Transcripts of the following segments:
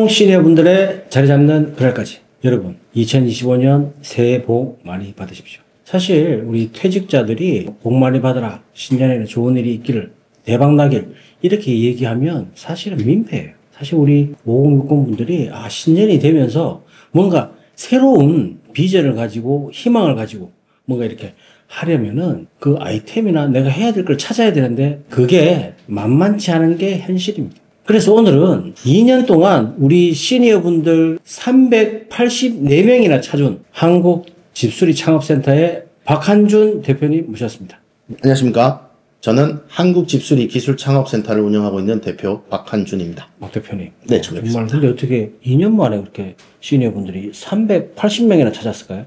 시니어분들의 자리 잡는 그날까지 여러분 2025년 새해 복 많이 받으십시오. 사실 우리 퇴직자들이 복 많이 받아라, 신년에는 좋은 일이 있기를, 대박나길 이렇게 얘기하면 사실은 민폐예요. 사실 우리 5060분들이 신년이 되면서 뭔가 새로운 비전을 가지고 희망을 가지고 뭔가 이렇게 하려면은 그 아이템이나 내가 해야 될 걸 찾아야 되는데 그게 만만치 않은 게 현실입니다. 그래서 오늘은 2년 동안 우리 시니어분들 384명이나 찾은 한국 집수리 창업센터의 박한준 대표님 모셨습니다. 안녕하십니까. 저는 한국 집수리 기술 창업센터를 운영하고 있는 대표 박한준입니다. 박 대표님. 네, 정말. 근데 어떻게 2년 만에 그렇게 시니어분들이 380명이나 찾았을까요?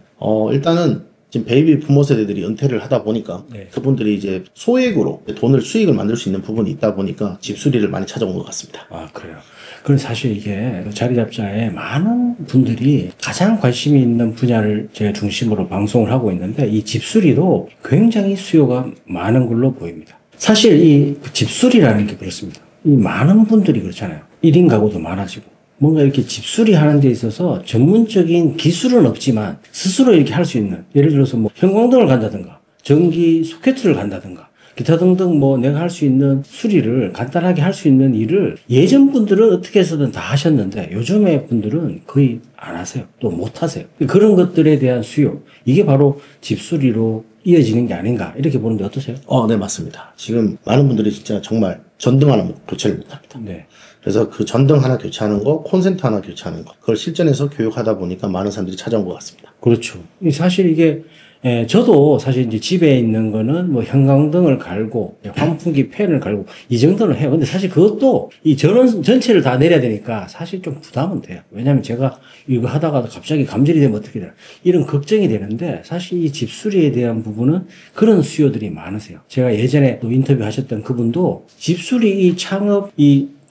일단은 지금 베이비 부모 세대들이 은퇴를 하다 보니까 그분들이 이제 소액으로 수익을 만들 수 있는 부분이 있다 보니까 집수리를 많이 찾아온 것 같습니다. 그래요. 그럼 사실 이게 자리 잡자에 많은 분들이 가장 관심이 있는 분야를 제가 중심으로 방송을 하고 있는데 이 집수리도 굉장히 수요가 많은 걸로 보입니다. 사실 이 집수리라는 게 그렇습니다. 이 많은 분들이 그렇잖아요. 1인 가구도 많아지고 뭔가 이렇게 집수리 하는 데 있어서 전문적인 기술은 없지만 스스로 이렇게 할 수 있는, 예를 들어서 뭐 형광등을 간다든가 전기 소켓을 간다든가 기타 등등 뭐 내가 할 수 있는 수리를 간단하게 할 수 있는 일을 예전 분들은 어떻게 해서든 다 하셨는데 요즘의 분들은 거의 안 하세요. 또 못 하세요. 그런 것들에 대한 수요, 이게 바로 집수리로 이어지는 게 아닌가 이렇게 보는데 어떠세요? 네, 맞습니다. 지금 많은 분들이 진짜 정말 전등 하나 교체를 못 합니다. 네. 그래서 그 전등 하나 교체하는 거, 콘센트 하나 교체하는 거, 그걸 실전에서 교육하다 보니까 많은 사람들이 찾아온 것 같습니다. 그렇죠. 사실 이게 저도 사실 이제 집에 있는 거는 뭐 형광등을 갈고 환풍기 팬을 갈고 이 정도는 해요. 근데 사실 그것도 이 전원 전체를 다 내려야 되니까 사실 좀 부담은 돼요. 왜냐면 제가 이거 하다가 갑자기 감전이 되면 어떻게 되나 이런 걱정이 되는데 사실 이 집수리에 대한 부분은 그런 수요들이 많으세요. 제가 예전에 또 인터뷰 하셨던 그분도 집수리 이 창업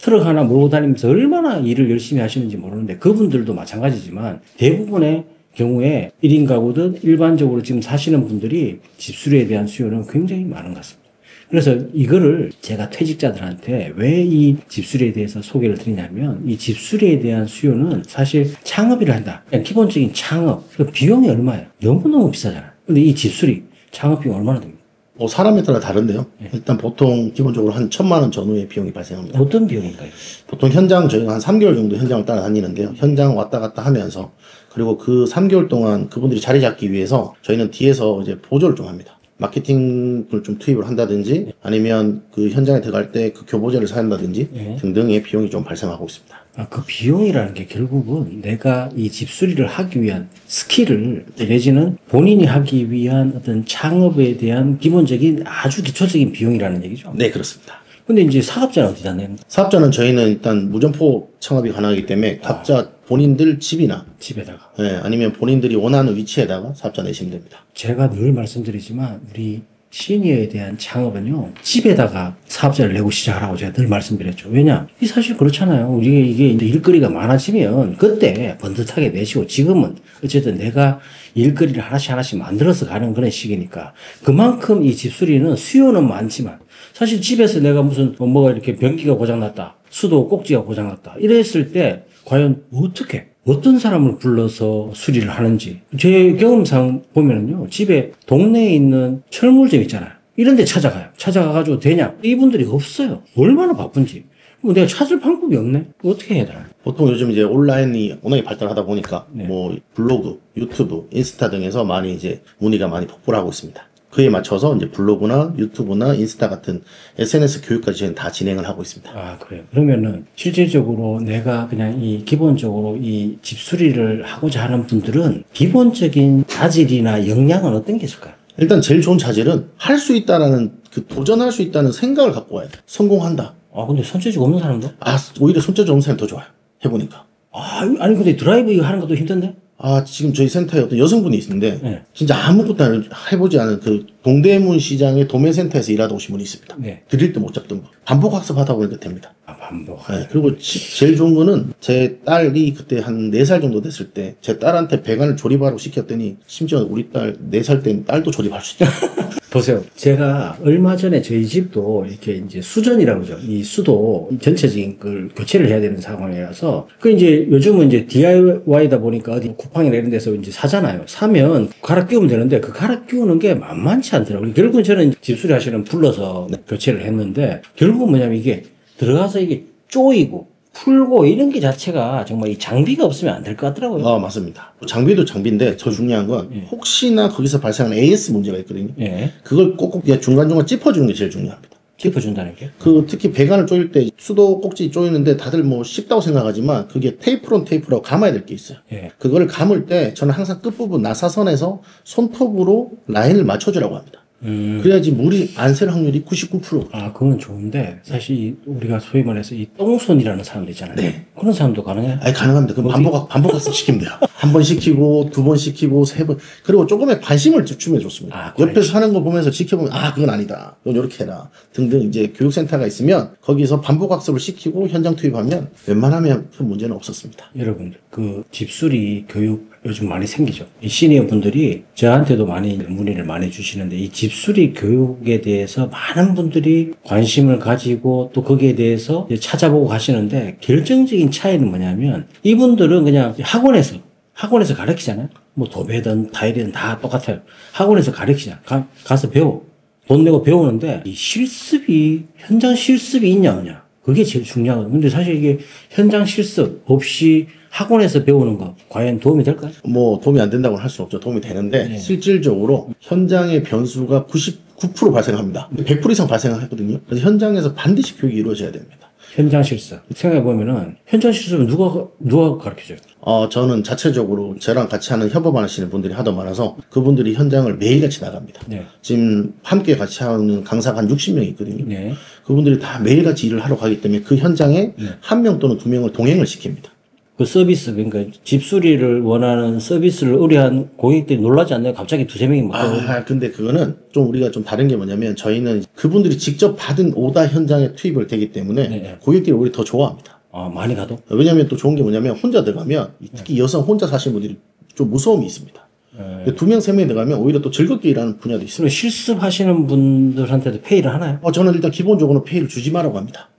트럭 하나 몰고 다니면서 얼마나 일을 열심히 하시는지 모르는데 그분들도 마찬가지지만 대부분의 경우에 1인 가구든 일반적으로 지금 사시는 분들이 집수리에 대한 수요는 굉장히 많은 것 같습니다. 그래서 이거를 제가 퇴직자들한테 왜 이 집수리에 대해서 소개를 드리냐면 이 집수리에 대한 수요는 사실 창업을 한다. 그냥 기본적인 창업. 그 비용이 얼마예요? 너무너무 비싸잖아요. 근데 이 집수리 창업 비용 얼마나 됩니까? 사람에 따라 다른데요. 일단 보통 기본적으로 한 1,000만 원 전후의 비용이 발생합니다. 어떤 비용인가요? 보통 현장 저희가 한 3개월 정도 현장을 따라다니는데요. 현장 왔다 갔다 하면서 그리고 그 3개월 동안 그분들이 자리 잡기 위해서 저희는 뒤에서 이제 보조를 좀 합니다. 마케팅을 좀 투입을 한다든지 아니면 그 현장에 들어갈 때 그 교보제를 사한다든지 등등의 비용이 좀 발생하고 있습니다. 그 비용이라는 게 결국은 내가 이 집수리를 하기 위한 스킬을 내지는 본인이 하기 위한 어떤 창업에 대한 기본적인 아주 기초적인 비용이라는 얘기죠. 네, 그렇습니다. 근데 이제 사업자는 어디다 내는 거예요? 사업자는 저희는 일단 무점포 창업이 가능하기 때문에 각자 본인들 집이나 집에다가 아니면 본인들이 원하는 위치에다가 사업자 내시면 됩니다. 제가 늘 말씀드리지만 우리 시니어에 대한 창업은요 집에다가 사업자를 내고 시작하라고 제가 늘 말씀드렸죠. 왜냐? 이 사실 그렇잖아요. 우리가 이게 이제 일거리가 많아지면 그때 번듯하게 내시고 지금은 어쨌든 내가 일거리를 하나씩 만들어서 가는 그런 시기니까 그만큼 이 집수리는 수요는 많지만 사실 집에서 내가 무슨 뭐가 이렇게 변기가 고장났다, 수도 꼭지가 고장났다 이랬을 때 과연 어떻게 어떤 사람을 불러서 수리를 하는지 제 경험상 보면은요 집에 동네에 있는 철물점 있잖아요. 이런 데 찾아가가지고 되냐? 이분들이 없어요. 얼마나 바쁜지. 뭐 내가 찾을 방법이 없네. 어떻게 해야 되나? 보통 요즘 이제 온라인이 워낙에 발달하다 보니까 뭐 블로그, 유튜브, 인스타 등에서 많이 이제 문의가 많이 폭발을 하고 있습니다. 그에 맞춰서 이제 블로그나 유튜브나 인스타 같은 SNS 교육까지 저희는 다 진행을 하고 있습니다. 그래요. 그러면은 실질적으로 내가 그냥 기본적으로 이 집수리를 하고자 하는 분들은 기본적인 자질이나 역량은 어떤 게 있을까요? 일단 제일 좋은 자질은 할 수 있다라는 도전할 수 있다는 생각을 갖고 와야 돼. 성공한다. 근데 손재주가 없는 사람도? 오히려 손재주 없는 사람이 더 좋아요. 해보니까. 아니 근데 드라이브 이거 하는 것도 힘든데? 지금 저희 센터에 어떤 여성분이 있는데, 네. 진짜 아무것도 해보지 않은 그 동대문 시장의 도매센터에서 일하다 오신 분이 있습니다. 네. 드릴 때 못 잡던 분. 반복 학습 하다 보니까 됩니다. 반복. 네, 그리고 제일 좋은 거는 제 딸이 그때 한 4살 정도 됐을 때 제 딸한테 배관을 조립하라고 시켰더니 심지어 우리 딸 4살 때 딸도 조립할 수 있다. 보세요. 제가 얼마 전에 저희 집도 이렇게 이제 수전이라고 그러죠. 이 수도 전체적인 걸 교체를 해야 되는 상황이라서 그 이제 요즘은 이제 DIY다 보니까 어디 쿠팡이나 이런 데서 이제 사잖아요. 사면 갈아 끼우면 되는데 그 갈아 끼우는 게 만만치 않더라고요. 결국은 저는 집수리 하시는 불러서 교체를 했는데 결국은 뭐냐면 이게 들어가서 이게 쪼이고 풀고 이런 게 자체가 정말 이 장비가 없으면 안 될 것 같더라고요. 맞습니다. 장비도 장비인데 더 중요한 건 혹시나 거기서 발생하는 AS 문제가 있거든요. 예. 그걸 꼭꼭 중간중간 짚어주는 게 제일 중요합니다. 짚어준다는 게? 특히 배관을 조일 때 수도 꼭지 조이는데 다들 뭐 쉽다고 생각하지만 그게 테이프론 테이프라고 감아야 될 게 있어요. 예. 그거를 감을 때 저는 항상 끝부분 나사선에서 손톱으로 라인을 맞춰주라고 합니다. 그래야지 물이 안 셀 확률이 99%. 그건 좋은데, 사실 우리가 소위 말해서 이 똥손이라는 사람들 있잖아요. 네. 그런 사람도 가능해요? 가능합니다. 그럼 반복학습 시키면 돼요. 한 번 시키고, 2번 시키고, 3번. 그리고 조금의 관심을 주면 좋습니다. 옆에서 하는 거 보면서 지켜보면, 그건 아니다. 이건 이렇게 해라. 등등 이제 교육센터가 있으면 거기서 반복학습을 시키고 현장 투입하면 웬만하면 큰 문제는 없었습니다. 여러분들, 그 집수리 교육 요즘 많이 생기죠. 이 시니어 분들이 저한테도 많이 문의를 많이 주시는데 이 집수리 교육에 대해서 많은 분들이 관심을 가지고 또 거기에 대해서 찾아보고 가시는데 결정적인 차이는 뭐냐면 이분들은 그냥 학원에서 가르치잖아요. 뭐 도배든 타일이든 다 똑같아요. 학원에서 가르치자. 가서 배워. 돈 내고 배우는데 이 현장 실습이 있냐 없냐. 그게 제일 중요하거든요. 근데 사실 이게 현장 실습 없이 학원에서 배우는 거 과연 도움이 될까요? 뭐 도움이 안 된다고는 할 수는 없죠. 도움이 되는데 실질적으로 현장의 변수가 99% 발생합니다. 100% 이상 발생하거든요. 그래서 현장에서 반드시 교육이 이루어져야 됩니다. 현장 실습. 생각해보면은 현장 실습은 누가 가르쳐줘요? 저는 자체적으로 저랑 같이 하는 협업하시는 분들이 하도 많아서 그분들이 현장을 매일같이 나갑니다. 네. 지금 함께 같이 하는 강사가 한 60명 있거든요. 네. 그분들이 다 매일같이 일을 하러 가기 때문에 그 현장에 한 명 또는 2명을 동행을 시킵니다. 그 서비스, 그러니까 집수리를 원하는 서비스를 의뢰한 고객들이 놀라지 않나요? 갑자기 2-3명이 근데 그거는 좀 우리가 좀 다른 게 뭐냐면 저희는 그분들이 직접 받은 오다 현장에 투입을 되기 때문에 고객들이 오히려 더 좋아합니다. 많이 가도? 왜냐면 또 좋은 게 뭐냐면 혼자 들어가면 특히 여성 혼자 사시는 분들이 좀 무서움이 있습니다. 2명, 3명이 들어가면 오히려 또 즐겁게 일하는 분야도 있습니다. 그럼 실습하시는 분들한테도 페이를 하나요? 저는 일단 기본적으로 페이를 주지 말라고 합니다.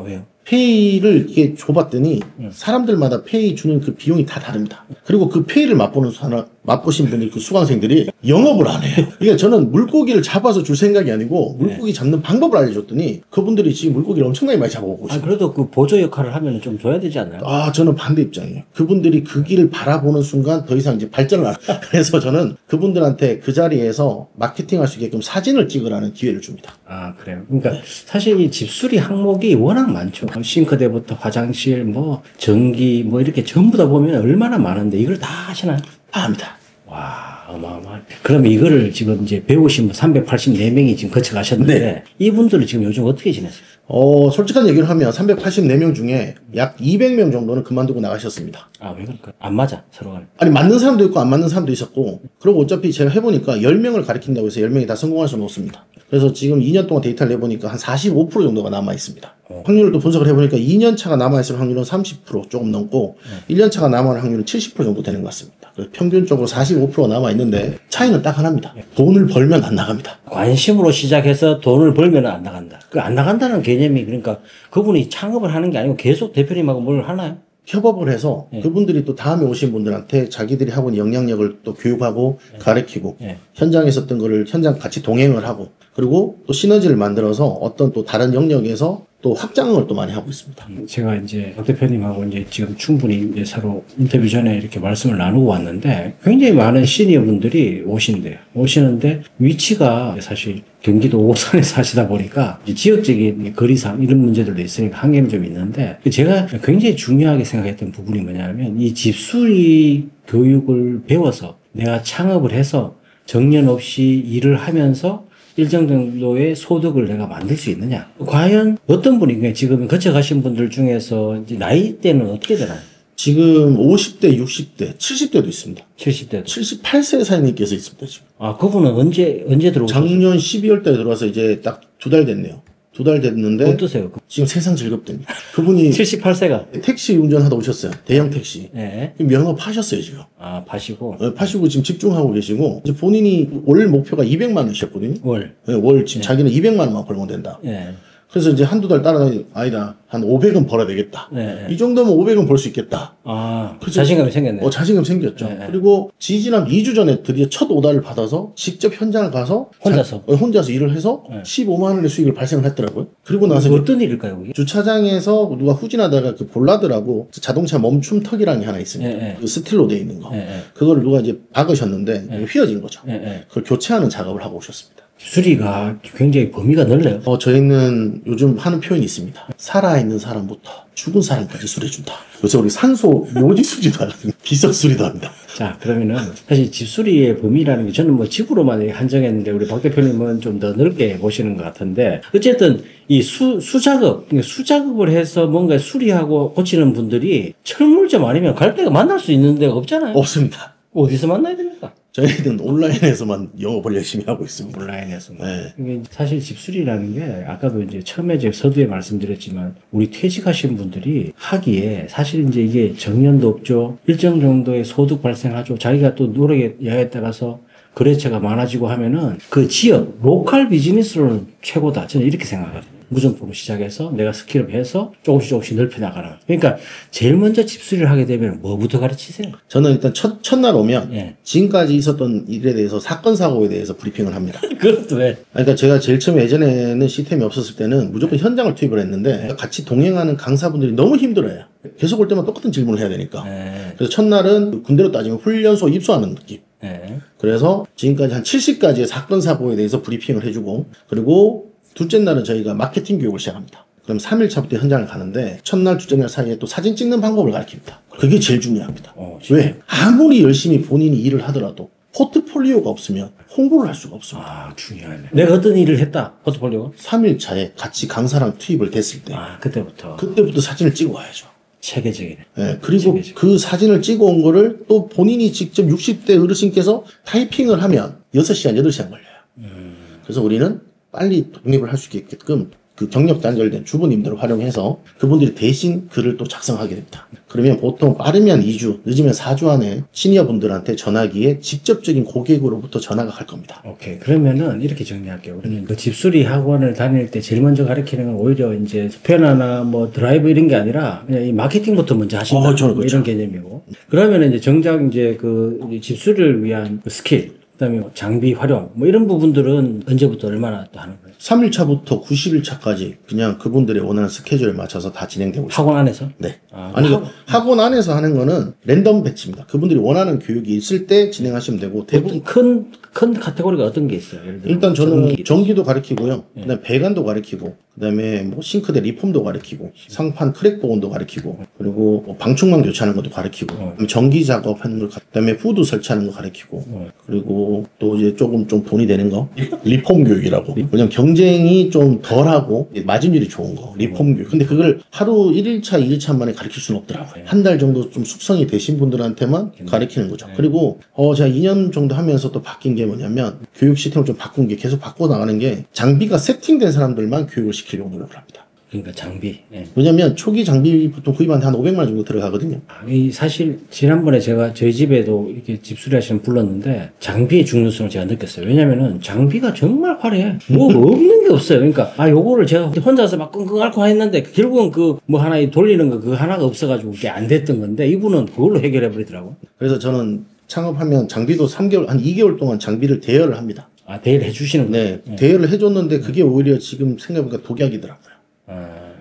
왜요? 페이를 이게 줘봤더니 사람들마다 페이 주는 그 비용이 다 다릅니다. 그리고 그 페이를 맛보신 분들, 그 수강생들이 영업을 안 해요. 그러니까 저는 물고기를 잡아서 줄 생각이 아니고 물고기 잡는 방법을 알려줬더니 그분들이 지금 물고기를 엄청나게 많이 잡아오고 있어요. 그래도 그 보조 역할을 하면 좀 줘야 되지 않나요? 저는 반대 입장이에요. 그분들이 그 길을 바라보는 순간 더 이상 이제 발전을 안 해요. 그래서 저는 그분들한테 그 자리에서 마케팅할 수 있게끔 사진을 찍으라는 기회를 줍니다. 그래요. 그러니까 사실 이 집수리 항목이 워낙 많죠. 싱크대부터 화장실, 뭐 전기, 뭐 이렇게 전부 다 보면 얼마나 많은데 이걸 다 하시나요? 다 합니다. 와, 어마어마하네. 그럼 이거를 지금 이제 배우신 분 384명이 지금 거쳐가셨는데 이분들은 지금 요즘 어떻게 지내세요? 솔직한 얘기를 하면 384명 중에 약 200명 정도는 그만두고 나가셨습니다. 왜 그럴까요? 안 맞아, 서로 간에. 맞는 사람도 있고 안 맞는 사람도 있었고, 그리고 어차피 제가 해보니까 10명을 가르친다고 해서 10명이 다 성공할 수는 없습니다. 그래서 지금 2년 동안 데이터를 내보니까 한 45% 정도가 남아있습니다. 확률을 또 분석을 해보니까 2년차가 남아있을 확률은 30% 조금 넘고, 1년차가 남아있는 확률은 70% 정도 되는 것 같습니다. 그래서 평균적으로 45%가 남아있는데, 차이는 딱 하나입니다. 돈을 벌면 안 나갑니다. 관심으로 시작해서 돈을 벌면 안 나간다. 그 안 나간다는 개념이 그러니까 그분이 창업을 하는 게 아니고 계속 대표님하고 뭘 하나요? 협업을 해서 그분들이 또 다음에 오신 분들한테 자기들이 하고 있는 영향력을 또 교육하고 가르치고 현장에 있었던 거를 현장 같이 동행을 하고 그리고 또 시너지를 만들어서 어떤 또 다른 영역에서 또 확장을 또 많이 하고 있습니다. 제가 이제 박 대표님하고 이제 지금 충분히 이제 서로 인터뷰 전에 이렇게 말씀을 나누고 왔는데 굉장히 많은 시니어 분들이 오시는데 위치가 사실 경기도 오산에 사시다 보니까 지역적인 거리상 이런 문제들도 있으니까 한계는 좀 있는데 제가 굉장히 중요하게 생각했던 부분이 뭐냐면 이 집수리 교육을 배워서 내가 창업을 해서 정년 없이 일을 하면서 일정 정도의 소득을 내가 만들 수 있느냐. 과연 어떤 분이 지금 거쳐가신 분들 중에서 이제 나이대는 어떻게 되나요? 지금 50대, 60대, 70대도 있습니다. 70대도. 78세 사장님께서 있습니다, 지금. 아, 그분은 언제 들어오셨어요? 작년 12월 달에 들어와서 이제 딱 2달 됐네요. 2달 됐는데. 어떠세요? 지금 세상 즐겁답니다. 그분이 78세가. 택시 운전하다 오셨어요. 대형 택시. 네. 면허 파셨어요, 지금. 아, 파시고. 파시고 지금 집중하고 계시고, 이제 본인이 월 목표가 200만 원이셨거든요. 월. 네, 월 지금 자기는 200만 원만 벌면 된다. 예. 그래서 이제 한두 달 따라다니, 아니다. 한 500은 벌어야 되겠다. 네. 이 정도면 500은 벌 수 있겠다. 아, 자신감이 생겼네. 자신감 생겼죠. 네. 그리고 지지난 2주 전에 드디어 첫 오다를 받아서 직접 현장을 가서 혼자서 일을 해서 15만 원의 수익을 발생을 했더라고요. 그리고 나서 어떤 일일까요, 그게? 주차장에서 누가 후진하다가 그 볼라드라고 자동차 멈춤턱이라는 게 하나 있습니다. 그 스틸로 돼 있는 거. 그거를 누가 이제 박으셨는데 휘어진 거죠. 그걸 교체하는 작업을 하고 오셨습니다. 수리가 굉장히 범위가 넓네요. 저희는 요즘 하는 표현이 있습니다. 살아있는 사람부터 죽은 사람까지 수리해준다. 요새 우리 산소 묘지 수리도 하거든요. 비석 수리도 합니다. 자, 그러면은 사실 집수리의 범위라는 게 저는 뭐 집으로만 한정했는데 우리 박 대표님은 좀 더 넓게 보시는 것 같은데 어쨌든 이 수작업을 해서 뭔가 수리하고 고치는 분들이 철물점 아니면 갈 데가 만날 수 있는 데가 없잖아요. 없습니다. 어디서 만나야 됩니까? 저희는 온라인에서만 영업을 열심히 하고 있습니다. 온라인에서만. 네. 이게 사실 집수리라는 게 아까도 이제 처음에 제 서두에 말씀드렸지만 우리 퇴직하신 분들이 하기에 사실 이제 이게 정년도 없죠. 일정 정도의 소득 발생하죠. 자기가 또 노력의 여하에 따라서 거래처가 많아지고 하면은 그 지역, 로컬 비즈니스로는 최고다. 저는 이렇게 생각하거든요. 무정품으로 시작해서 내가 스킬업 해서 조금씩 넓혀나가는. 그러니까 제일 먼저 집수리를 하게 되면 뭐부터 가르치세요? 저는 일단 첫날 오면 지금까지 있었던 일에 대해서 사건 사고에 대해서 브리핑을 합니다. 그것도 왜? 그러니까 제가 제일 처음에 예전에는 시스템이 없었을 때는 무조건 현장을 투입을 했는데 같이 동행하는 강사분들이 너무 힘들어요. 계속 올 때만 똑같은 질문을 해야 되니까. 그래서 첫날은 군대로 따지면 훈련소 입소하는 느낌. 그래서 지금까지 한 70가지의 사건 사고에 대해서 브리핑을 해주고, 그리고 둘째 날은 저희가 마케팅 교육을 시작합니다. 그럼 3일차부터 현장을 가는데 첫날, 둘째 날 사이에 또 사진 찍는 방법을 가르칩니다. 그게 제일 중요합니다. 왜? 아무리 열심히 본인이 일을 하더라도 포트폴리오가 없으면 홍보를 할 수가 없습니다. 아, 중요하네. 내가 어떤 일을 했다, 포트폴리오가? 3일차에 같이 강사랑 투입을 됐을 때. 그때부터 사진을 찍어 와야죠. 체계적이네. 네, 그리고 그 사진을 찍어 온 거를 또 본인이 직접 60대 어르신께서 타이핑을 하면 6시간, 8시간 걸려요. 그래서 우리는 빨리 독립을 할 수 있게끔 그 경력 단절된 주부님들을 활용해서 그분들이 대신 글을 또 작성하게 됩니다. 그러면 보통 빠르면 2주, 늦으면 4주 안에 시니어분들한테 전화기에 직접적인 고객으로부터 전화가 갈 겁니다. 오케이. 그러면은 이렇게 정리할게요. 우리는 그 집수리 학원을 다닐 때 제일 먼저 가르치는 건 오히려 이제 스패너나 뭐 드라이브 이런 게 아니라 그냥 이 마케팅부터 먼저 하신다. 저는 뭐 그렇죠. 이런 개념이고. 그러면은 이제 정작 이제 그 집수리를 위한 그 스킬, 그다음에 장비 활용 뭐 이런 부분들은 언제부터 얼마나 또 하는 거예요? 3일차부터 90일차까지 그냥 그분들의 원하는 스케줄에 맞춰서 다 진행되고 있습니다. 학원 안에서? 네. 학원 안에서 하는 거는 랜덤 배치입니다. 그분들이 원하는 교육이 있을 때 진행하시면 되고, 대부분 큰 카테고리가 어떤 게 있어요? 예를 들어 일단 저는 전기도 가르치고요. 그다음에 배관도 가르치고, 그다음에 뭐 싱크대 리폼도 가르치고, 상판 크랙 복원도 가르치고, 그리고 뭐 방충망 교체하는 것도 가르치고, 그다음에 전기 작업하는 걸, 그다음에 후드 설치하는 거 가르치고, 그리고 또 이제 조금 좀 돈이 되는 거 리폼 교육이라고. 왜냐면 경쟁이 좀 덜하고 마진율이 좋은 거 리폼 교육. 근데 그걸 하루 1일차, 2일차 만에 가르칠 수는 없더라고요. 한 달 정도 좀 숙성이 되신 분들한테만 가르치는 거죠. 그리고 제가 2년 정도 하면서 또 바뀐 게 뭐냐면 교육 시스템을 좀 바꾼 게, 계속 바꿔 나가는 게 장비가 세팅된 사람들만 교육을 시키려고 노력을 합니다. 그러니까 장비. 왜냐면 초기 장비 보통 구입하는데 한 500만 원 정도 들어가거든요. 이 사실 지난번에 제가 저희 집에도 이렇게 집수리 하시는 불렀는데 장비의 중요성을 제가 느꼈어요. 왜냐면은 장비가 정말 화려해. 뭐 없는 게 없어요. 그러니까 요거를 제가 혼자서 막 끙끙 앓고 했는데 결국은 그 뭐 하나 돌리는 거 그 하나가 없어가지고 그게 안 됐던 건데 이분은 그걸로 해결해 버리더라고. 그래서 저는 창업하면 장비도 3개월, 한 2개월 동안 장비를 대여를 합니다. 대여를 해주시는 거예요? 네, 대여를 해줬는데 그게 오히려 지금 생각해보니까 독약이더라고요.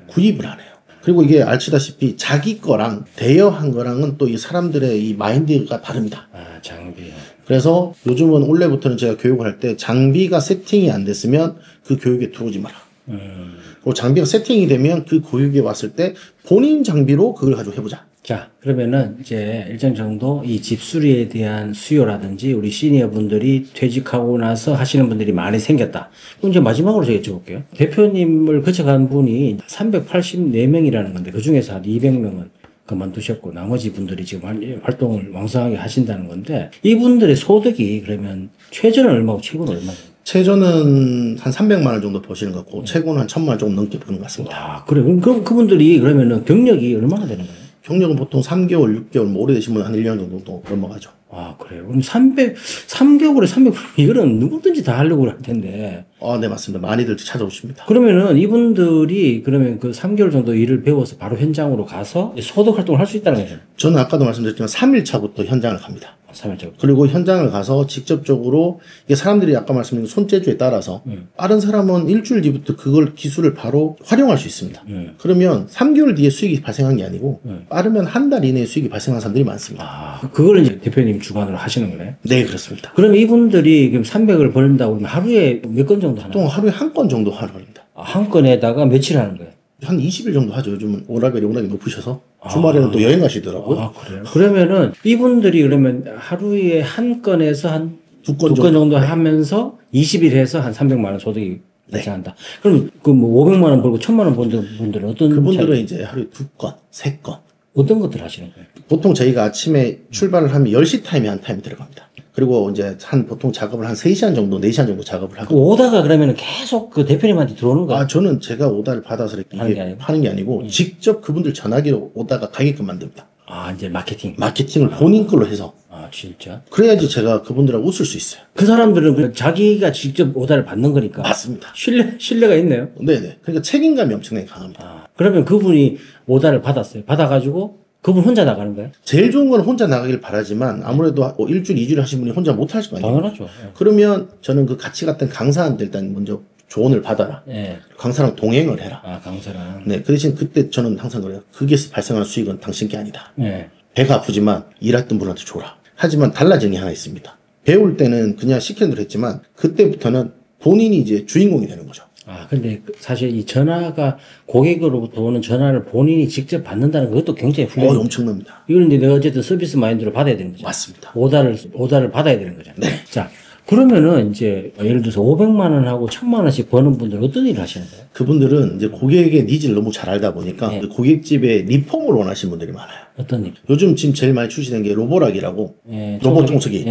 구입을 안 해요. 그리고 이게 아시다시피 자기 거랑 대여한 거랑은 또 이 사람들의 이 마인드가 다릅니다. 장비. 그래서 요즘은 올해부터는 제가 교육을 할 때 장비가 세팅이 안 됐으면 그 교육에 들어오지 마라. 그리고 장비가 세팅이 되면 그 교육에 왔을 때 본인 장비로 그걸 가지고 해보자. 자, 그러면은 이제 일정 정도 이 집수리에 대한 수요라든지 우리 시니어 분들이 퇴직하고 나서 하시는 분들이 많이 생겼다. 그럼 이제 마지막으로 제가 여쭤볼게요. 대표님을 거쳐간 분이 384명이라는 건데 그 중에서 한 200명은 그만두셨고 나머지 분들이 지금 활동을 왕성하게 하신다는 건데 이분들의 소득이 그러면 최저는 얼마고 최고는 얼마예요? 최저는 한 300만 원 정도 버시는 것 같고 최고는 한 1000만 원 조금 넘게 버는 것 같습니다. 아, 그래. 그럼 그분들이 그러면은 경력이 얼마나 되는 거예요? 경력은 보통 3개월, 6개월, 뭐 오래되신 분은 한 1년 정도 넘어가죠. 아, 그래요. 그럼 3개월에 300, 이거는 누구든지 다 하려고 할 텐데. 네, 맞습니다. 많이들 찾아오십니다. 그러면은 이분들이 그러면 그 3개월 정도 일을 배워서 바로 현장으로 가서 소득 활동을 할 수 있다는 거죠. 저는 아까도 말씀드렸지만 3일차부터 현장을 갑니다. 3일차. 그리고 현장을 가서 직접적으로 이게 사람들이 아까 말씀드린 손재주에 따라서 빠른 사람은 일주일 뒤부터 그걸 기술을 바로 활용할 수 있습니다. 그러면 3개월 뒤에 수익이 발생한 게 아니고 빠르면 한 달 이내에 수익이 발생한 사람들이 많습니다. 아, 그걸 이제 대표님 주관으로 하시는 거네. 네, 그렇습니다. 그럼 이분들이 그럼 300을 벌린다고 그러면 하루에 몇 건 정도 하나요? 보통 하루에 한 건 정도 하러 갑니다. 아, 한 건에다가 며칠 하는 거예요? 한 20일 정도 하죠. 요즘은 워라벨이 워낙에 높으셔서 주말에는 또 여행 가시더라고요. 아, 그래요? 그러면은 이분들이 그러면 하루에 한 건에서 한 두 건 정도 하면서 20일 해서 한 300만 원 소득이 발생한다. 그럼 그 뭐 500만 원 벌고 1000만 원 버는 분들은 어떤 그분들은 이제 하루에 2건, 3건. 어떤 것들 하시는 거예요? 보통 저희가 아침에 출발을 하면 10시 타임에 한 타임이 들어갑니다. 그리고 이제 보통 작업을 한 3시간 정도, 4시간 정도 작업을 하고. 오다가 그러면은 계속 그 대표님한테 들어오는 거예요? 저는 제가 오다를 받아서 이렇게 파는 게 아니고 직접 그분들 전화기로 오다가 가게끔 만듭니다. 아, 이제 마케팅을 본인 걸로 해서. 아, 진짜? 그래야지 제가 그분들하고 웃을 수 있어요. 그 사람들은 그냥 자기가 직접 오다를 받는 거니까. 맞습니다. 신뢰가 있네요. 네네. 그러니까 책임감이 엄청나게 강합니다. 아, 그러면 그분이 오다를 받았어요. 받아가지고 그분 혼자 나가는 거예요? 제일 좋은 건 혼자 나가길 바라지만 아무래도 일주일, 2주일 하신 분이 혼자 못 하실 거 아니에요. 당연하죠. 그러면 저는 그 같이 갔던 강사한테 일단 먼저 조언을 받아라. 네. 강사랑 동행을 해라. 아, 강사랑. 네. 그 대신 그때 저는 항상 그래요. 거기에서 발생하는 수익은 당신 게 아니다. 네. 배가 아프지만 일했던 분한테 줘라. 하지만 달라진 게 하나 있습니다. 배울 때는 그냥 시키는 대로 했지만 그때부터는 본인이 이제 주인공이 되는 거죠. 아, 근데 사실 이 전화가 고객으로부터 오는 전화를 본인이 직접 받는다는 것도 굉장히 훌륭해요. 엄청납니다. 이걸 이제 내가 어쨌든 서비스 마인드로 받아야 되는 거죠. 맞습니다. 오다를 받아야 되는 거잖아요. 네. 자, 그러면은 이제 예를 들어서 500만 원하고 1000만 원씩 버는 분들 어떤 일을 하시는 거예요? 그분들은 이제 고객의 니즈를 너무 잘 알다 보니까 네. 그 고객집에 리폼을 원하시는 분들이 많아요. 어떤 일? 요즘 지금 제일 많이 출시된 게 로보락이라고 로봇 청소기.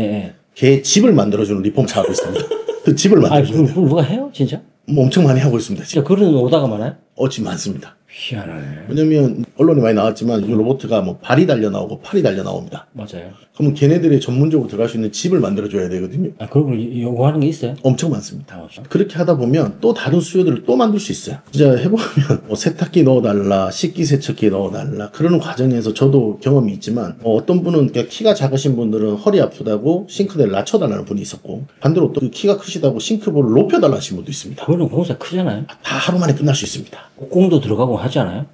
걔 집을 만들어주는 리폼 사업이 있습니다. 그 집을 만들어주는. 그걸 누가 해요? 진짜? 뭐 엄청 많이 하고 있습니다. 지금. 진짜 그런 오다가 많아요? 지금 많습니다. 희한하네. 왜냐면 언론에 많이 나왔지만 이 로봇가 뭐 발이 달려 나오고 팔이 달려 나옵니다. 맞아요. 그러면 걔네들이 전문적으로 들어갈 수 있는 집을 만들어줘야 되거든요. 아, 그런 걸 요구하는 게 있어요? 엄청 많습니다. 그렇게 하다 보면 또 다른 수요들을 또 만들 수 있어요. 진짜 해보면 뭐 세탁기 넣어달라, 식기세척기 넣어달라 그러는 과정에서 저도 경험이 있지만 어떤 분은 키가 작으신 분들은 허리 아프다고 싱크대를 낮춰달라는 분이 있었고 반대로 또 키가 크시다고 싱크볼을 높여달라는 분도 있습니다. 그거는 공사 크잖아요. 다 하루 만에 끝날 수 있습니다. 공도 들어가고 하지 않아요?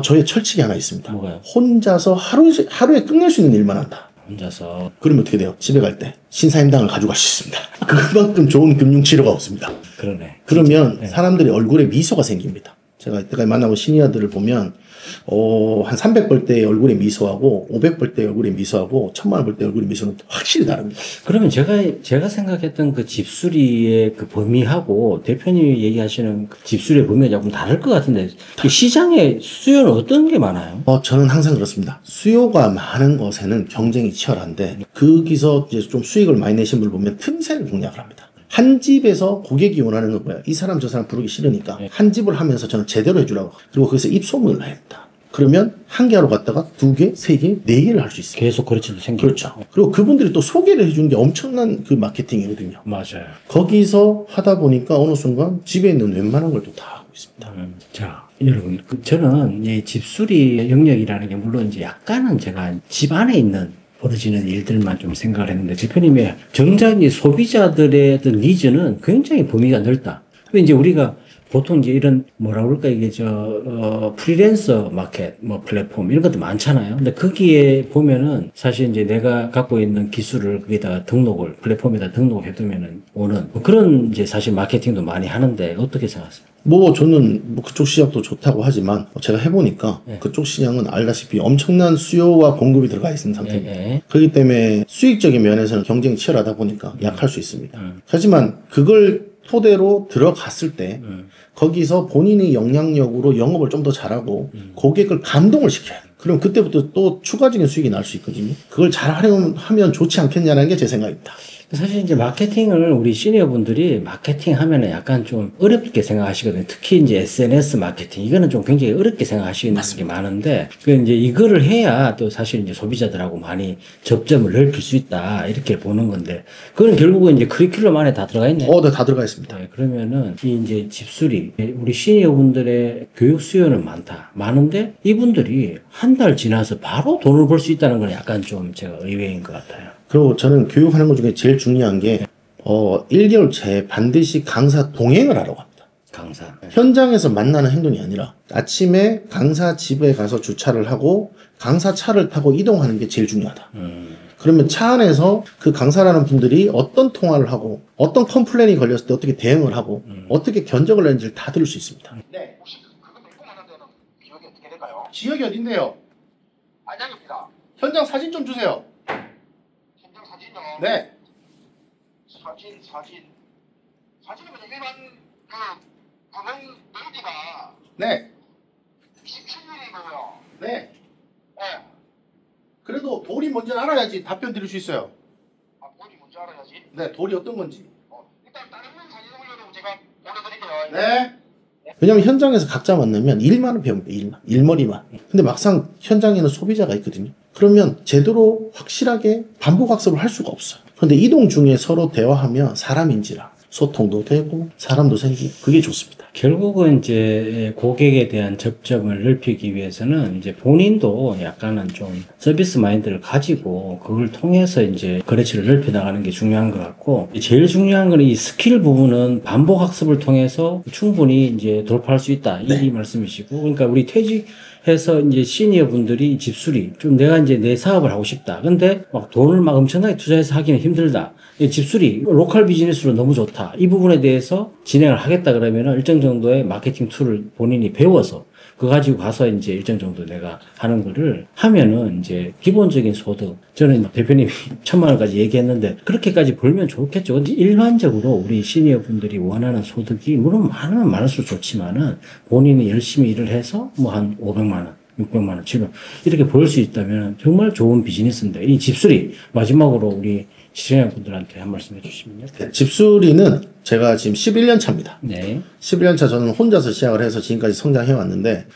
저의 철칙이 하나 있습니다. 뭐가요? 혼자서 하루에 끝낼 수 있는 일만 한다. 혼자서. 그러면 어떻게 돼요? 집에 갈 때 신사임당을 가져갈 수 있습니다. 그만큼 좋은 금융치료가 없습니다. 그러네. 그러면 사람들이 얼굴에 미소가 생깁니다. 제가 이때까지 만나본 시니어들을 보면 한 300벌 때 얼굴에 미소하고 500벌 때 얼굴에 미소하고 1000만 원 벌 때 얼굴에 미소는 확실히 다릅니다. 그러면 제가 생각했던 그 집수리의 그 범위하고 대표님이 얘기하시는 그 집수리의 범위가 조금 다를 것 같은데 그 시장의 수요는 어떤 게 많아요? 저는 항상 그렇습니다. 수요가 많은 것에는 경쟁이 치열한데 거기서 이제 좀 수익을 많이 내신 분을 보면 틈새를 공략을 합니다. 한 집에서 고객이 원하는 건 뭐야? 이 사람 저 사람 부르기 싫으니까 한 집을 하면서 저는 제대로 해주라고. 그리고 거기서 입소문을 합니다. 그러면 한 개 하러 갔다가 2개, 3개, 4개를 할 수 있어요. 계속 거래처도 생기고. 그렇죠. 그리고 그분들이 또 소개를 해주는 게 엄청난 그 마케팅이거든요. 맞아요. 거기서 하다 보니까 어느 순간 집에 있는 웬만한 걸 또 다 하고 있습니다. 자, 여러분, 저는 이 집수리 영역이라는 게 물론 이제 약간은 제가 집 안에 있는 벌어지는 일들만 좀 생각을 했는데 대표님의 정작 이 소비자들의 어떤 니즈는 굉장히 범위가 넓다. 근데 이제 우리가 보통 이제 이런 뭐라 그럴까 이게 프리랜서 마켓 뭐 플랫폼 이런 것도 많잖아요. 근데 거기에 보면은 사실 이제 내가 갖고 있는 기술을 거기다가 플랫폼에다 등록을 해두면은 오는 그런 이제 사실 마케팅도 많이 하는데 어떻게 생각하세요? 저는 그쪽 시장도 좋다고 하지만 제가 해보니까 그쪽 시장은 알다시피 엄청난 수요와 공급이 들어가 있는 상태입니다. 그렇기 때문에 수익적인 면에서는 경쟁이 치열하다 보니까 약할 수 있습니다. 하지만 그걸 토대로 들어갔을 때 거기서 본인의 영향력으로 영업을 좀 더 잘하고 고객을 감동을 시켜요. 그럼 그때부터 또 추가적인 수익이 날 수 있거든요. 그걸 잘 활용하면 좋지 않겠냐는 게 제 생각입니다. 사실 이제 마케팅을 우리 시니어분들이 마케팅 하면은 약간 좀 어렵게 생각하시거든요. 특히 이제 SNS 마케팅. 이거는 좀 굉장히 어렵게 생각하시는 게 많은데, 그 이제 이거를 해야 또 사실 이제 소비자들하고 많이 접점을 넓힐 수 있다. 이렇게 보는 건데, 그건 결국은 이제 커리큘럼 안에 다 들어가 있네요. 네, 다 들어가 있습니다. 네, 그러면은 이 이제 집수리, 우리 시니어분들의 교육 수요는 많은데, 이분들이 한 달 지나서 바로 돈을 벌 수 있다는 건 약간 좀 제가 의외인 것 같아요. 그리고 저는 교육하는 것 중에 제일 중요한 게 1개월째 반드시 강사 동행을 하라고 합니다. 강사. 현장에서 만나는 행동이 아니라 아침에 강사 집에 가서 주차를 하고 강사 차를 타고 이동하는 게 제일 중요하다. 그러면 차 안에서 그 강사라는 분들이 어떤 통화를 하고 어떤 컴플레인이 걸렸을 때 어떻게 대응을 하고 어떻게 견적을 내는지를 다 들을 수 있습니다. 네, 혹시 그거 매콤하는 데는 기억이 어떻게 될까요? 지역이 어딘데요? 안양입니다. 현장 사진 좀 주세요. 현장 사진요? 네. 사진은 그냥 일반 구멍 넓이가 네. 27mm고요. 네. 네. 그래도 돌이 뭔지 알아야지 답변 드릴 수 있어요. 아, 돌이 뭔지 알아야지. 네, 돌이 어떤 건지. 일단 다른 분 사진 올려도 제가 보내드릴게요. 네. 왜냐면 현장에서 각자 만나면 일만은 배웁니다. 일머리만. 근데 막상 현장에는 소비자가 있거든요. 그러면 제대로 확실하게 반복학습을 할 수가 없어요. 그런데 이동 중에 서로 대화하면 사람인지라 소통도 되고 사람도 생기고 그게 좋습니다. 결국은 이제 고객에 대한 접점을 넓히기 위해서는 이제 본인도 약간은 좀 서비스 마인드를 가지고 그걸 통해서 이제 거래처를 넓혀 나가는 게 중요한 것 같고, 제일 중요한 건 이 스킬 부분은 반복 학습을 통해서 충분히 이제 돌파할 수 있다. 이 말씀이시고, 그러니까 우리 퇴직해서 이제 시니어 분들이 집수리 좀 내가 이제 내 사업을 하고 싶다. 근데 막 돈을 막 엄청나게 투자해서 하기는 힘들다. 집수리 로컬 비즈니스로 너무 좋다. 이 부분에 대해서 진행을 하겠다 그러면은 일정 정도의 마케팅 툴을 본인이 배워서 그거 가지고 가서 이제 일정 정도 내가 하는 거를 하면은 이제 기본적인 소득, 저는 대표님이 1,000만 원까지 얘기했는데 그렇게까지 벌면 좋겠죠. 근데 일반적으로 우리 시니어 분들이 원하는 소득이 물론 많으면 많을수록 좋지만은 본인이 열심히 일을 해서 뭐 한 500만 원 600만 원, 700만 원 이렇게 벌 수 있다면 정말 좋은 비즈니스인데, 이 집수리 마지막으로 우리 시청자분들한테 한 말씀 해주시면요. 네, 집수리는 제가 지금 11년 차입니다. 네. 11년 차 저는 혼자서 시작을 해서 지금까지 성장해 왔는데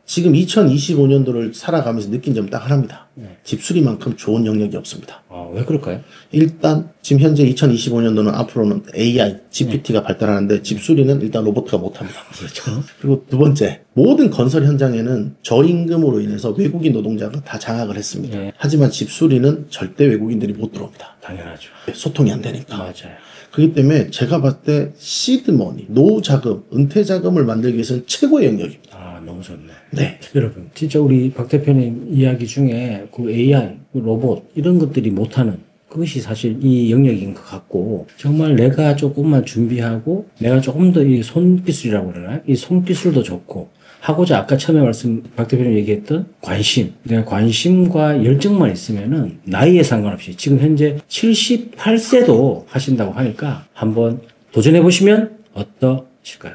지금 2025년도를 살아가면서 느낀 점 딱 하나입니다. 네. 집수리만큼 좋은 영역이 없습니다. 왜 그럴까요? 일단 지금 현재 2025년도는 앞으로는 AI, GPT가 발달하는데 집수리는 일단 로봇가 못합니다. 그렇죠. 그리고 두 번째, 모든 건설 현장에는 저임금으로 인해서 외국인 노동자가 다 장악을 했습니다. 네. 하지만 집수리는 절대 외국인들이 못 들어옵니다. 당연하죠. 소통이 안 되니까. 맞아요. 그렇기 때문에 제가 봤을 때 시드머니, 노후 자금, 은퇴 자금을 만들기 위해서는 최고의 영역입니다. 너무 좋네. 네. 여러분, 진짜 우리 박 대표님 이야기 중에 그 AI, 그 로봇, 이런 것들이 못하는 그것이 사실 이 영역인 것 같고, 정말 내가 조금만 준비하고, 내가 조금 더 이 손기술이라고 그러나요? 이 손기술도 좋고, 하고자 아까 처음에 박 대표님 얘기했던 관심, 내가 관심과 열정만 있으면은 나이에 상관없이 지금 현재 78세도 하신다고 하니까 한번 도전해 보시면 어떠실까요?